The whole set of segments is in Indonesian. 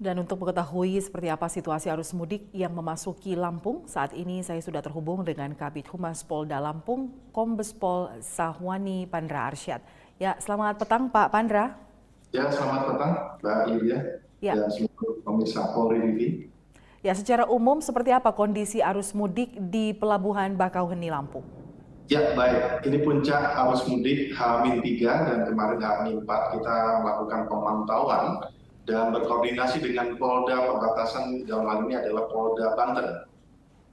Dan untuk mengetahui seperti apa situasi arus mudik yang memasuki Lampung, saat ini saya sudah terhubung dengan Kabid Humas Polda Lampung, Kombes Pol Sahwani Pandra Arsyad. Ya, selamat petang Pak Pandra. Ya, selamat petang Mbak Lydia Ya, dan seluruh pemirsa Polri TV. ya secara umum seperti apa kondisi arus mudik di Pelabuhan Bakauheni Lampung? Ya, baik. Ini puncak arus mudik H-3 dan kemarin H-4 kita melakukan pemantauan dan berkoordinasi dengan Polda perbatasan dalam hal ini adalah Polda Banten.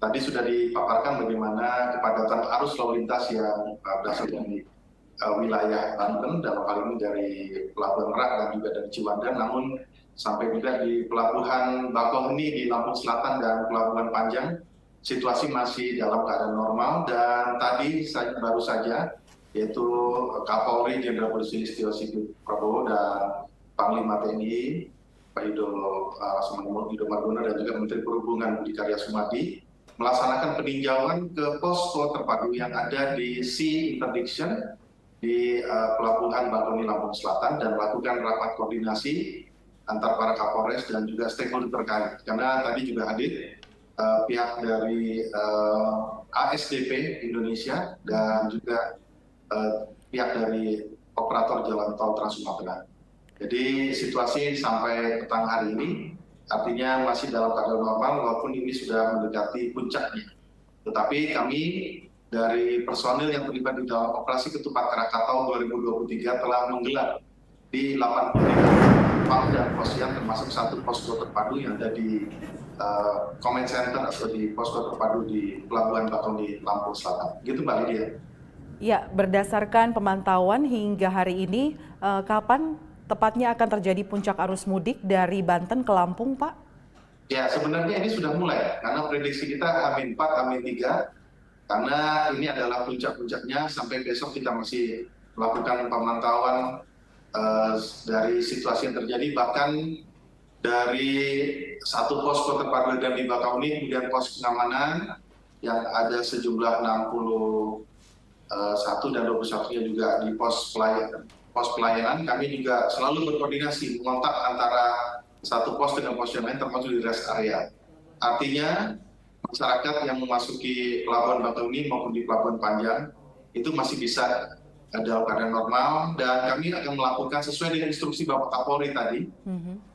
Tadi sudah dipaparkan bagaimana kepadatan arus lalu lintas yang berasal dari wilayah Banten, dalam hal ini dari Pelabuhan Merak dan juga dari Ciwandan, namun sampai juga di Pelabuhan Bakauheni di Lampung Selatan dan Pelabuhan Panjang, situasi masih dalam keadaan normal. Dan tadi baru saja, yaitu Kapolri Jenderal Polisi Listio Sigit Prabowo dan Panglima TNI Pak Yudo Margono dan juga Menteri Perhubungan Budi Karya Sumadi melaksanakan peninjauan ke posko terpadu yang ada di Sea Interdiction di Pelabuhan Bakauheni Lampung Selatan dan melakukan rapat koordinasi antar para Kapolres dan juga stakeholder terkait. Karena tadi juga hadir pihak dari ASDP Indonesia dan juga pihak dari operator jalan tol Trans Sumatera. Jadi situasi sampai petang hari ini artinya masih dalam keadaan normal walaupun ini sudah mendekati puncaknya. Tetapi kami dari personil yang terlibat di dalam operasi Ketupat Krakatau 2023 telah menggelar di 83 pos dan posyandu termasuk satu posko terpadu yang ada di Command Center atau di posko terpadu di Pelabuhan Bakauheni Lampung Selatan. Gitu Mbak Lydia. Ya, berdasarkan pemantauan hingga hari ini, kapan tepatnya akan terjadi puncak arus mudik dari Banten ke Lampung, Pak? Ya, sebenarnya ini sudah mulai karena prediksi kita H-4, H-3 karena ini adalah puncak-puncaknya. Sampai besok kita masih melakukan pemantauan dari situasi yang terjadi, bahkan dari satu posko terpadu di Bakauheni, kemudian pos pengamanan yang ada sejumlah 61 dan 21-nya juga di pos pelayanan. Kami juga selalu berkoordinasi mengontak antara satu pos dengan pos yang lain termasuk di rest area. Artinya masyarakat yang memasuki Pelabuhan Bakauheni maupun di Pelabuhan Panjang itu masih bisa dalam keadaan normal, dan kami akan melakukan sesuai dengan instruksi Bapak Kapolri tadi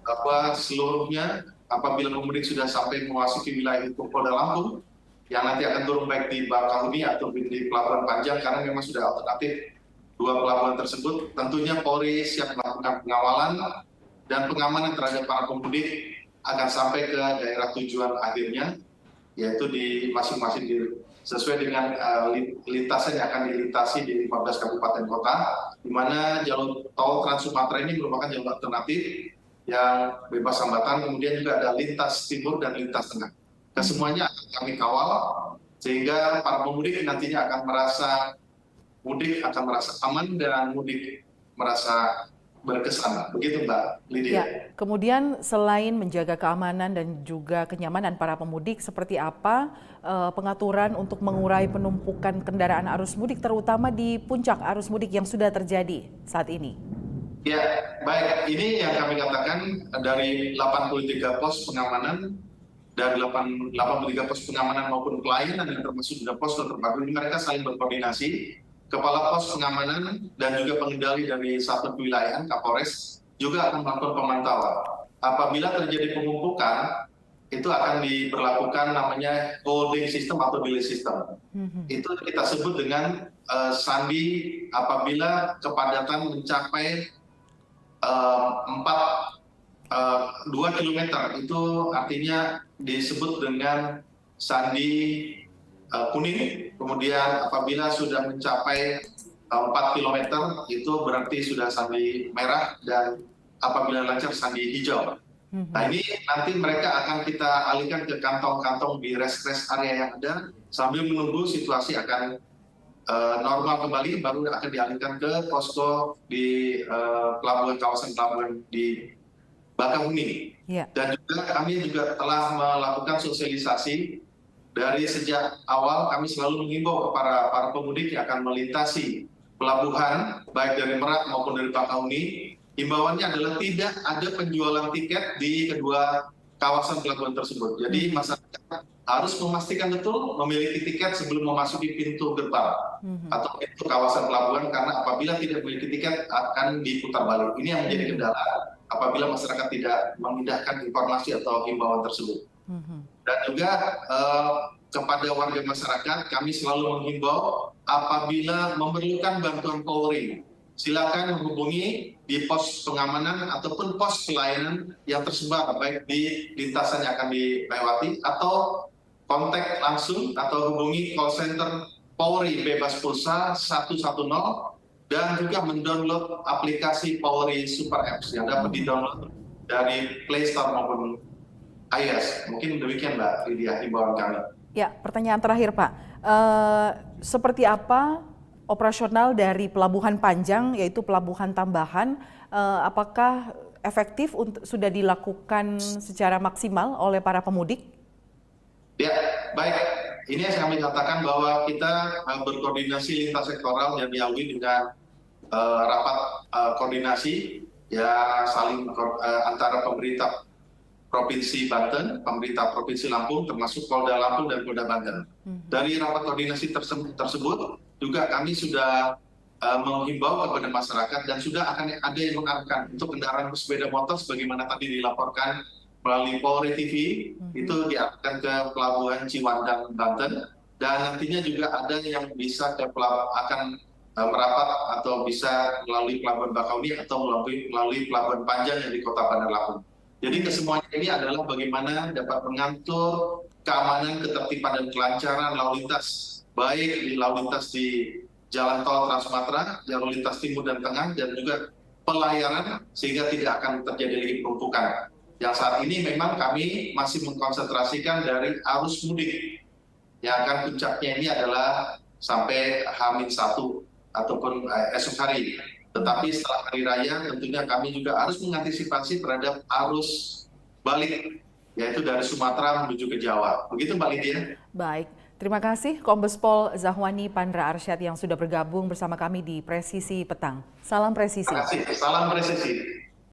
bahwa seluruhnya apabila pemudik sudah sampai memasuki wilayah hukum Polda Lampung yang nanti akan turun baik di Bakauheni atau di Pelabuhan Panjang, karena memang sudah alternatif dua pelabuhan tersebut, tentunya Polri siap melakukan pengawalan dan pengamanan terhadap para pemudik akan sampai ke daerah tujuan akhirnya, yaitu di masing-masing sesuai dengan lintasan yang akan dilintasi di 15 kabupaten kota, di mana jalur tol Trans Sumatera ini merupakan jalur alternatif yang bebas hambatan, kemudian juga ada lintas timur dan lintas tengah. Kesemuanya akan kami kawal, sehingga para pemudik nantinya akan merasa aman dan mudik merasa berkesan. Begitu Mbak Lydia. Ya, kemudian selain menjaga keamanan dan juga kenyamanan para pemudik, seperti apa pengaturan untuk mengurai penumpukan kendaraan arus mudik, terutama di puncak arus mudik yang sudah terjadi saat ini? Ya, baik. Ini yang kami katakan dari 83 pos pengamanan, dari 83 pos pengamanan maupun pelayanan yang termasuk juga pos terpadu, ini mereka saling berkoordinasi. Kepala pos pengamanan dan juga pengendali dari satu wilayah Kapolres juga akan melakukan pemantauan. Apabila terjadi penumpukan, itu akan diberlakukan namanya holding system atau delay system. Itu kita sebut dengan sandi apabila kepadatan mencapai 2 km, itu artinya disebut dengan sandi kuning. Kemudian apabila sudah mencapai 4 km itu berarti sudah sandi merah, dan apabila lancar sandi hijau. Nah, ini nanti mereka akan kita alihkan ke kantong-kantong di rest area yang ada sambil menunggu situasi akan normal kembali, baru akan dialihkan ke posko di kawasan pelabuhan di Bakauheni. Dan juga kami juga telah melakukan sosialisasi. Dari sejak awal kami selalu mengimbau kepada para pemudik yang akan melintasi pelabuhan baik dari Merak maupun dari Bakauheni himbauannya adalah tidak ada penjualan tiket di kedua kawasan pelabuhan tersebut. Jadi masyarakat harus memastikan betul memiliki tiket sebelum memasuki pintu gerbang atau pintu kawasan pelabuhan, karena apabila tidak memiliki tiket akan diputar balik. Ini yang menjadi kendala apabila masyarakat tidak memindahkan informasi atau himbauan tersebut. Dan juga kepada warga masyarakat, kami selalu menghimbau apabila memerlukan bantuan Polri, silakan menghubungi di pos pengamanan ataupun pos pelayanan yang tersebar baik di lintasan yang akan dilewati, atau kontak langsung atau hubungi call center Polri Bebas Pulsa 110, dan juga mendownload aplikasi Polri Super Apps yang dapat didownload dari Play Store maupun iOS. Mungkin demikian Mbak Lydia himbauan kami. Ya, pertanyaan terakhir Pak, seperti apa operasional dari Pelabuhan Panjang, yaitu pelabuhan tambahan, apakah efektif sudah dilakukan secara maksimal oleh para pemudik? Ya, baik. Ini yang kami katakan bahwa kita berkoordinasi lintas sektoral dan dilalui dengan rapat koordinasi ya saling antara pemerintah Provinsi Banten, pemerintah Provinsi Lampung, termasuk Polda Lampung dan Polda Banten. Dari rapat koordinasi tersebut juga kami sudah menghimbau kepada masyarakat dan sudah akan ada yang mengarahkan untuk kendaraan sepeda motor sebagaimana tadi dilaporkan melalui Polri TV, itu diarahkan ke Pelabuhan Ciwandan, Banten, dan nantinya juga ada yang bisa akan merapat atau bisa melalui Pelabuhan Bakauni atau melalui Pelabuhan Panjang yang di Kota Bandar Lampung. Jadi kesemuanya ini adalah bagaimana dapat mengatur keamanan, ketertiban, dan kelancaran lalu lintas, baik di lalu lintas di Jalan Tol Trans Sumatera, lalu lintas Timur dan Tengah, dan juga pelayaran sehingga tidak akan terjadi lagi penumpukan. Yang saat ini memang kami masih mengkonsentrasikan dari arus mudik, yang akan puncaknya ini adalah sampai H-1 ataupun esok hari. Tetapi setelah hari raya tentunya kami juga harus mengantisipasi terhadap arus balik, yaitu dari Sumatera menuju ke Jawa. Begitu Mbak Lydia. Baik, terima kasih Kombes Pol Zahwani Pandra Arsyad yang sudah bergabung bersama kami di Presisi Petang. Salam presisi. Terima kasih, salam presisi.